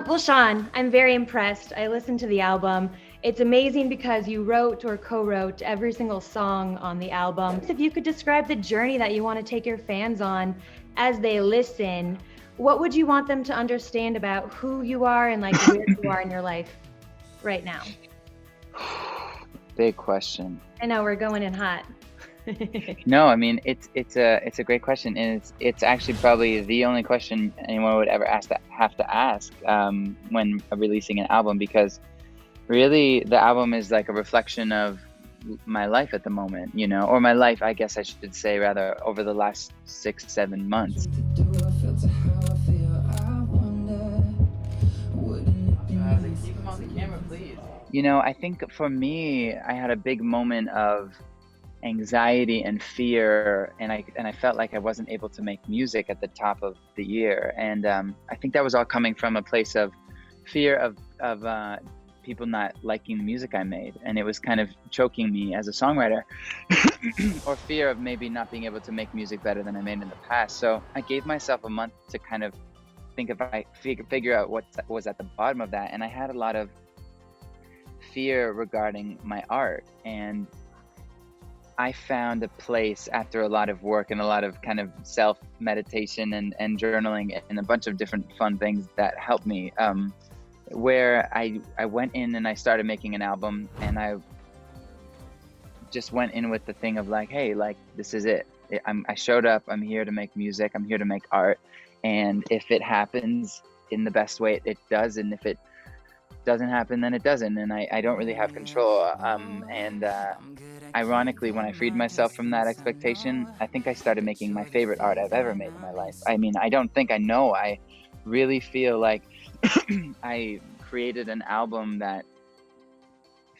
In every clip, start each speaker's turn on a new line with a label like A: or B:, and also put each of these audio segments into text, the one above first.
A: Well, Shawn, I'm very impressed. I listened to the album. It's amazing because you wrote or co-wrote every single song on the album. If you could describe the journey that you want to take your fans on as they listen, what would you want them to understand about who you are and like where you are in your life right now?
B: Big question.
A: I know we're going in hot.
B: No, I mean it's a great question, and it's actually probably the only question anyone would ever have to ask when releasing an album, because really the album is like a reflection of my life at the moment, or my life, I guess I should say, rather, over the last 6-7 months. Keep them on the camera, please. I think for me, I had a big moment of anxiety and fear, and I felt like I wasn't able to make music at the top of the year, and I think that was all coming from a place of fear of people not liking the music I made, and it was kind of choking me as a songwriter, or fear of maybe not being able to make music better than I made in the past. So I gave myself a month to kind of think if I figure out what was at the bottom of that, and I had a lot of fear regarding my art, and I found a place after a lot of work and a lot of kind of self-meditation and journaling and a bunch of different fun things that helped me, where I went in and I started making an album, and I just went in with the thing of like, hey, like, this is it. I showed up, I'm here to make music, I'm here to make art, and if it happens in the best way, it does, and if it doesn't happen, then it doesn't, and I don't really have control. Ironically, when I freed myself from that expectation, I think I started making my favorite art I've ever made in my life. I mean, I really feel like I created an album that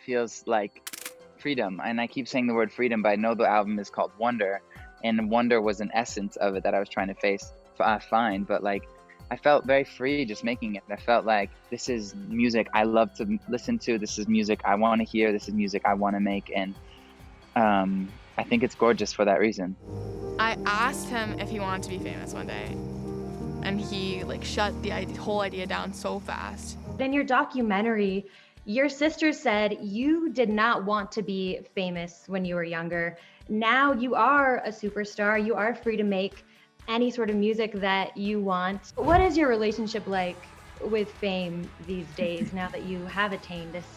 B: feels like freedom. And I keep saying the word freedom, but I know the album is called Wonder, and wonder was an essence of it that I was trying to find. But like, I felt very free just making it. I felt like this is music I love to listen to. This is music I want to hear. This is music I want to make. And I think it's gorgeous for that reason.
C: I asked him if he wanted to be famous one day, and he like shut the whole idea down so fast.
A: In your documentary, your sister said you did not want to be famous when you were younger. Now you are a superstar. You are free to make any sort of music that you want. What is your relationship like with fame these days, now that you have attained this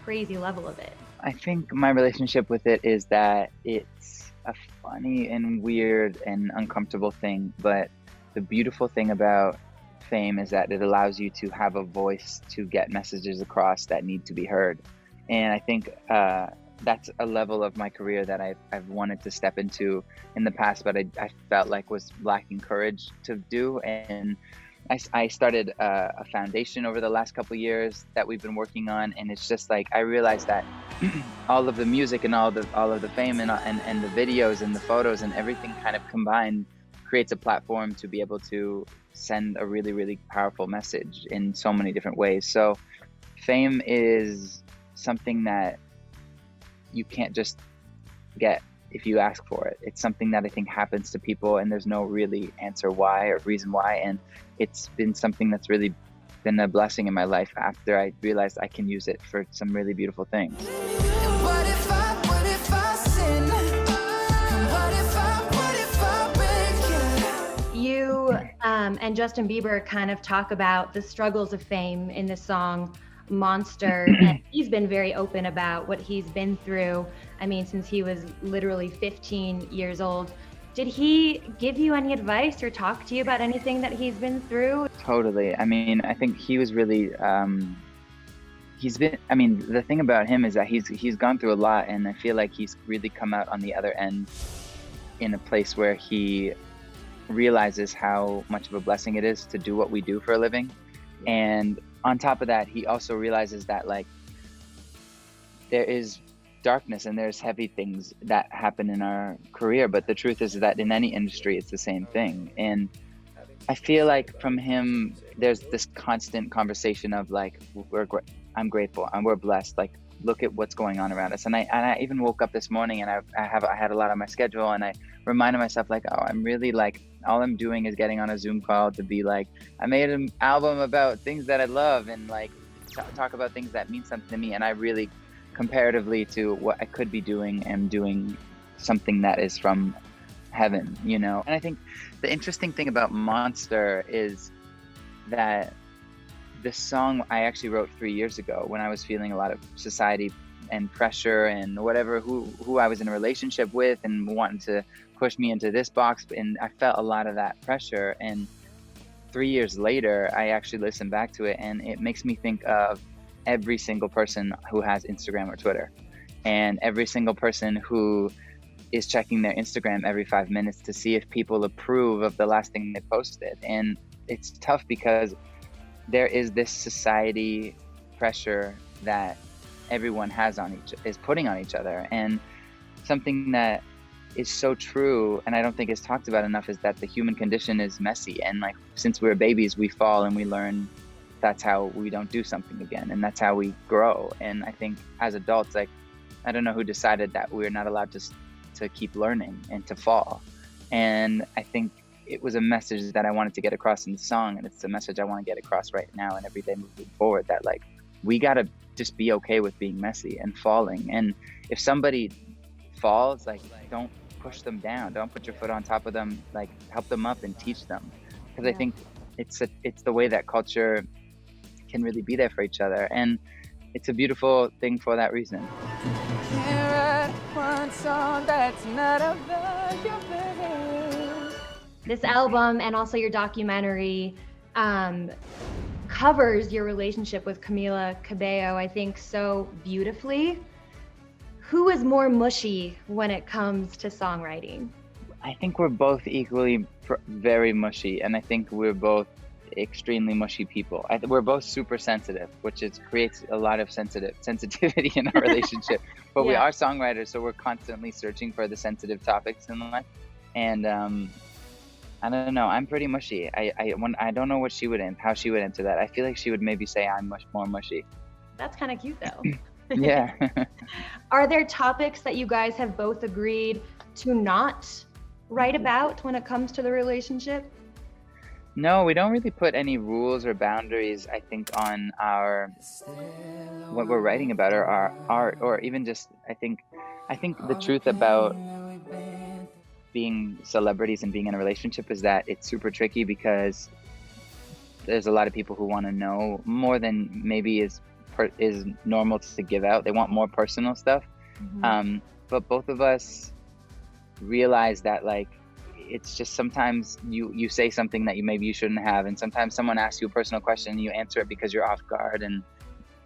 A: crazy level of it?
B: I think my relationship with it is that it's a funny and weird and uncomfortable thing, but the beautiful thing about fame is that it allows you to have a voice to get messages across that need to be heard. And I think that's a level of my career that I've wanted to step into in the past, but I felt like was lacking courage to do. And I started a foundation over the last couple of years that we've been working on, and it's just like I realized that all of the music and all of the fame and the videos and the photos and everything kind of combined creates a platform to be able to send a really, really powerful message in so many different ways. So fame is something that you can't just get if you ask for it. It's something that I think happens to people, and there's no really answer why or reason why. And it's been something that's really been a blessing in my life after I realized I can use it for some really beautiful things.
A: You and Justin Bieber kind of talk about the struggles of fame in the song Monster, and he's been very open about what he's been through. I mean, since he was literally 15 years old. Did he give you any advice or talk to you about anything that he's been through?
B: Totally. I mean, I think he was really, the thing about him is that he's gone through a lot, and I feel like he's really come out on the other end in a place where he realizes how much of a blessing it is to do what we do for a living. And on top of that, he also realizes that like there is darkness and there's heavy things that happen in our career, but the truth is that in any industry it's the same thing. And I feel like from him there's this constant conversation of like I'm grateful and we're blessed, like look at what's going on around us. And I even woke up this morning and I had a lot on my schedule, and I reminded myself like, oh, I'm really like, all I'm doing is getting on a Zoom call to be like, I made an album about things that I love and like talk about things that mean something to me. And I really, comparatively to what I could be doing, am doing something that is from heaven, you know? And I think the interesting thing about Monster is that this song I actually wrote 3 years ago when I was feeling a lot of society and pressure and whatever, who I was in a relationship with and wanting to push me into this box. And I felt a lot of that pressure. And 3 years later, I actually listened back to it, and it makes me think of every single person who has Instagram or Twitter, and every single person who is checking their Instagram every 5 minutes to see if people approve of the last thing they posted. And it's tough because there is this society pressure that everyone is putting on each other. And something that is so true, and I don't think is talked about enough, is that the human condition is messy. And like, since we're babies, we fall and we learn that's how we don't do something again, and that's how we grow. And I think as adults, like, I don't know who decided that we're not allowed to keep learning and to fall. And I think it was a message that I wanted to get across in the song, and it's a message I want to get across right now and every day moving forward, that like, we gotta just be okay with being messy and falling. And if somebody falls, like, don't push them down, don't put your foot on top of them, like, help them up and teach them. Because I think it's the way that culture can really be there for each other, and it's a beautiful thing for that reason.
D: Can't write one song that's not about your baby.
A: This album and also your documentary covers your relationship with Camila Cabello, I think, so beautifully. Who is more mushy when it comes to songwriting?
B: I think we're both equally very mushy, and I think we're both extremely mushy people. We're both super sensitive, which creates a lot of sensitivity in our relationship. But we are songwriters, so we're constantly searching for the sensitive topics in life. And I don't know, I'm pretty mushy. I don't know how she would answer that. I feel like she would maybe say I'm much more mushy.
A: That's kind of cute though.
B: Yeah.
A: Are there topics that you guys have both agreed to not write about when it comes to the relationship?
B: No, we don't really put any rules or boundaries, I think, on what we're writing about, or our art, or even just, I think the truth about being celebrities and being in a relationship is that it's super tricky, because there's a lot of people who want to know more than maybe is normal to give out. They want more personal stuff. Mm-hmm. But both of us realize that, like, it's just sometimes you say something that maybe you shouldn't have, and sometimes someone asks you a personal question and you answer it because you're off guard, and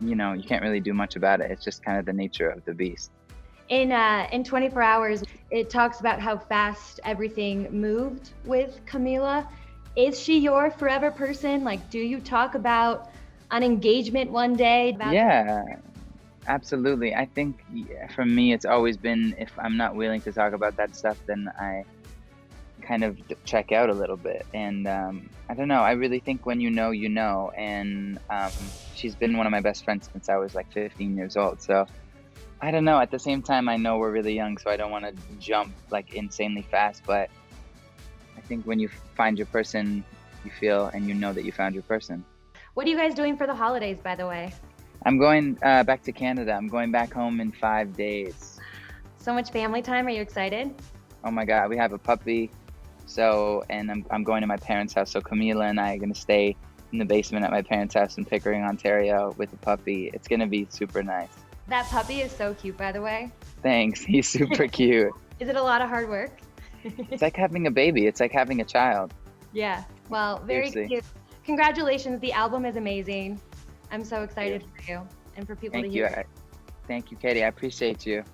B: you know, you can't really do much about it. It's just kind of the nature of the beast.
A: In 24 Hours, it talks about how fast everything moved with Camila. Is she your forever person? Like, do you talk about an engagement one day?
B: Yeah, absolutely. I think for me, it's always been, if I'm not willing to talk about that stuff, then I kind of check out a little bit. And I don't know, I really think when you know. And she's been one of my best friends since I was like 15 years old. So I don't know, at the same time, I know we're really young, so I don't want to jump like insanely fast. But I think when you find your person, you feel and you know that you found your person.
A: What are you guys doing for the holidays, by the way?
B: I'm going back to Canada. I'm going back home in 5 days.
A: So much family time. Are you excited?
B: Oh my God, we have a puppy. So, and I'm going to my parents' house. So Camila and I are going to stay in the basement at my parents' house in Pickering, Ontario with a puppy. It's going to be super nice.
A: That puppy is so cute, by the way.
B: Thanks. He's super cute.
A: Is it a lot of hard work?
B: It's like having a baby. It's like having a child.
A: Yeah. Well, very cute. Congratulations. The album is amazing. I'm so excited for you and for people to hear it.
B: Thank you, Katie. I appreciate you.